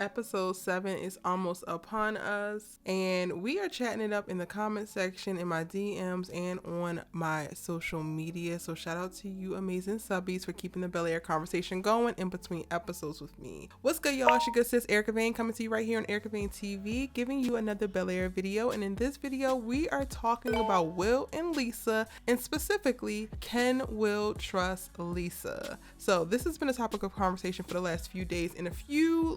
Episode 7 is almost upon us, and we are chatting it up in the comment section, in my DMs, and on my social media. So shout out to you amazing subbies for keeping the Bel Air conversation going in between episodes with me. What's good, y'all? It's your good sis Erica Vane coming to you right here on Erica Vane TV, giving you another Bel Air video. And in this video, we are talking about Will and Lisa, and specifically, can Will trust Lisa? So this has been a topic of conversation for the last few days in a few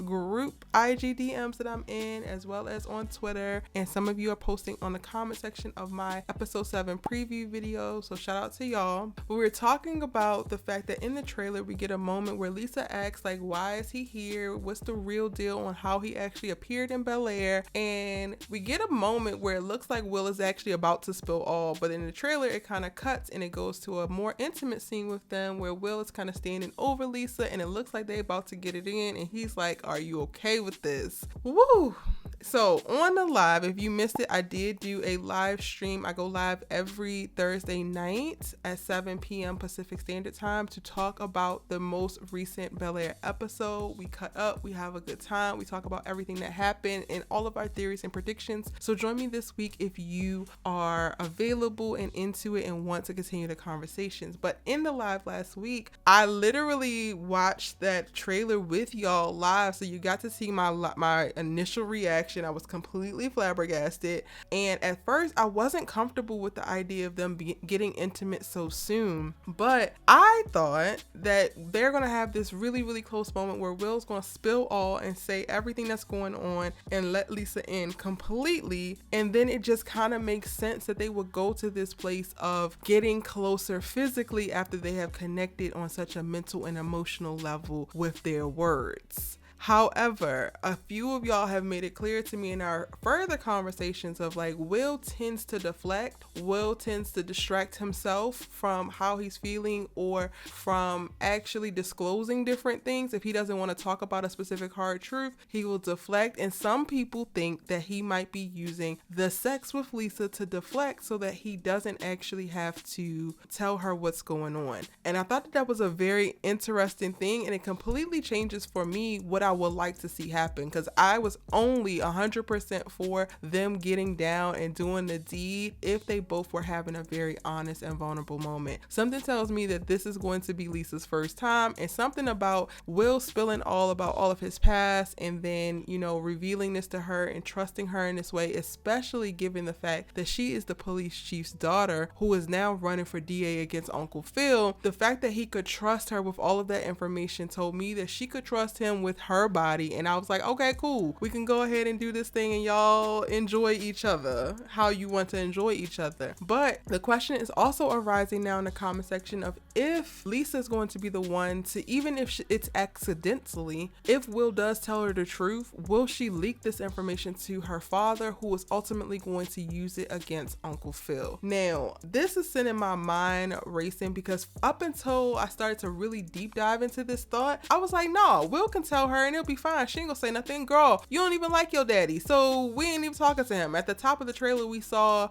group IG DMs that I'm in, as well as on Twitter, and some of you are posting on the comment section of my episode 7 preview video, so shout out to y'all. But we're talking about the fact that in the trailer we get a moment where Lisa asks why is he here, what's the real deal on how he actually appeared in Bel Air, and we get a moment where it looks like Will is actually about to spill all, but in the trailer it kind of cuts and it goes to a more intimate scene with them where Will is kind of standing over Lisa and it looks like they're about to get it in, and he's like, are you okay with this? Woo! So on the live, if you missed it, I did do a live stream. I go live every Thursday night at 7 p.m. Pacific Standard Time to talk about the most recent Bel Air episode. We cut up, we have a good time, we talk about everything that happened and all of our theories and predictions. So join me this week if you are available and into it and want to continue the conversations. But in the live last week, I literally watched that trailer with y'all live, so you got to see my initial reaction. I was completely flabbergasted, and at first I wasn't comfortable with the idea of them getting intimate so soon, but I thought that they're gonna have this really close moment where Will's gonna spill all and say everything that's going on and let Lisa in completely, and then it just kind of makes sense that they would go to this place of getting closer physically after they have connected on such a mental and emotional level with their words. However, a few of y'all have made it clear to me in our further conversations of Will tends to deflect, Will tends to distract himself from how he's feeling or from actually disclosing different things. If he doesn't want to talk about a specific hard truth, he will deflect, and some people think that he might be using the sex with Lisa to deflect so that he doesn't actually have to tell her what's going on. And I thought that was a very interesting thing, and it completely changes for me what I would like to see happen, because I was only 100% for them getting down and doing the deed if they both were having a very honest and vulnerable moment. Something tells me that this is going to be Lisa's first time, and something about Will spilling all about all of his past and then, revealing this to her and trusting her in this way, especially given the fact that she is the police chief's daughter who is now running for DA against Uncle Phil. The fact that he could trust her with all of that information told me that she could trust him with her body, and I was like, okay, cool, we can go ahead and do this thing and y'all enjoy each other how you want to enjoy each other. But the question is also arising now in the comment section of if Lisa is going to be the one to, even if it's accidentally, if Will does tell her the truth, will she leak this information to her father, who is ultimately going to use it against Uncle Phil? Now, this is sending my mind racing, because up until I started to really deep dive into this thought, I was like, no, Will can tell her and it'll be fine. She ain't gonna say nothing. Girl, you don't even like your daddy, so we ain't even talking to him. At the top of the trailer, we saw,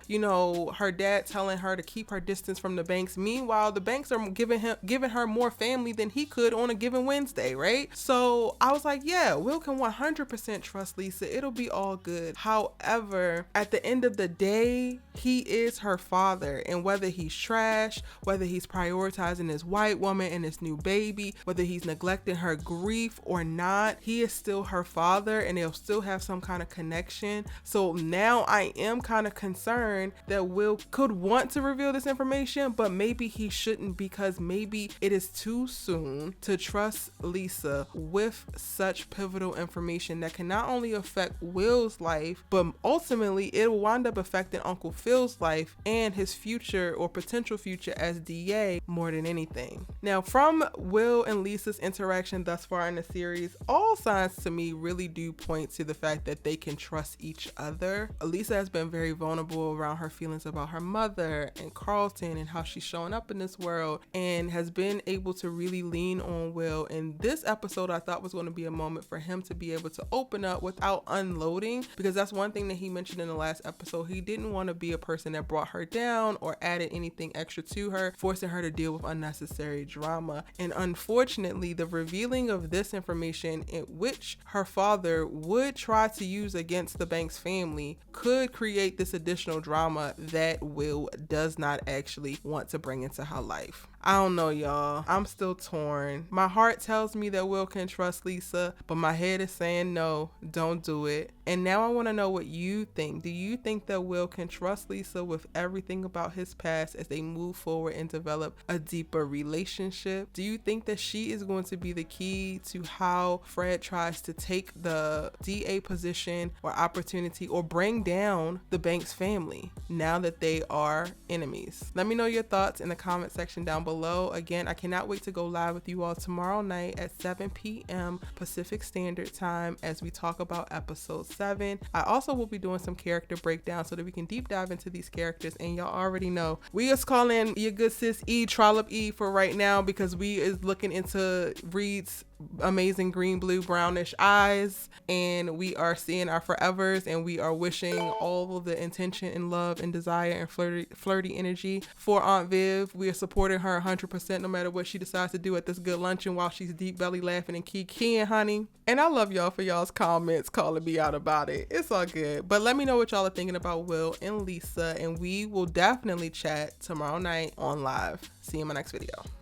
her dad telling her to keep her distance from the Banks. Meanwhile, the Banks are giving her more family than he could on a given Wednesday, right? So I was like, yeah, Will can 100% trust Lisa. It'll be all good. However, at the end of the day, he is her father, and whether he's trash, whether he's prioritizing his white woman and his new baby, whether he's neglecting her grief or not, he is still her father, and they'll still have some kind of connection. So now I am kind of concerned that Will could want to reveal this information, but maybe he shouldn't, because maybe it is too soon to trust Lisa with such pivotal information that can not only affect Will's life, but ultimately it will wind up affecting Uncle Phil's life and his future or potential future as DA more than anything. Now, from Will and Lisa's interaction thus far in the series, all signs to me really do point to the fact that they can trust each other. Lisa has been very vulnerable around her feelings about her mother and Carlton and how she's showing up in this world, and has been able to really lean on Will. And this episode I thought was going to be a moment for him to be able to open up without unloading, because that's one thing that he mentioned in the last episode. He didn't want to be a person that brought her down or added anything extra to her, forcing her to deal with unnecessary drama. And unfortunately, the revealing of this information in which her father would try to use against the Banks family could create this additional drama that Will does not actually want to bring into her life. I don't know, y'all. I'm still torn. My heart tells me that Will can trust Lisa, but my head is saying no, don't do it. And now I want to know what you think. Do you think that Will can trust Lisa with everything about his past as they move forward and develop a deeper relationship? Do you think that she is going to be the key to how Fred tries to take the DA position or opportunity or bring down the Banks family now that they are enemies? Let me know your thoughts in the comment section down below. Again, I cannot wait to go live with you all tomorrow night at 7 p.m. Pacific Standard Time as we talk about episode 7. I also will be doing some character breakdown so that we can deep dive into these characters, and y'all already know we is calling your good sis E Trollop E for right now because we is looking into Reed's amazing green, blue, brownish eyes, and we are seeing our forevers, and we are wishing all of the intention and love and desire and flirty energy for Aunt Viv. We are supporting her 100% no matter what she decides to do at this good luncheon while she's deep belly laughing and kikiing, honey. And I love y'all for y'all's comments calling me out about it. It's all good, but let me know what y'all are thinking about Will and Lisa, and we will definitely chat tomorrow night on live. See you in my next video.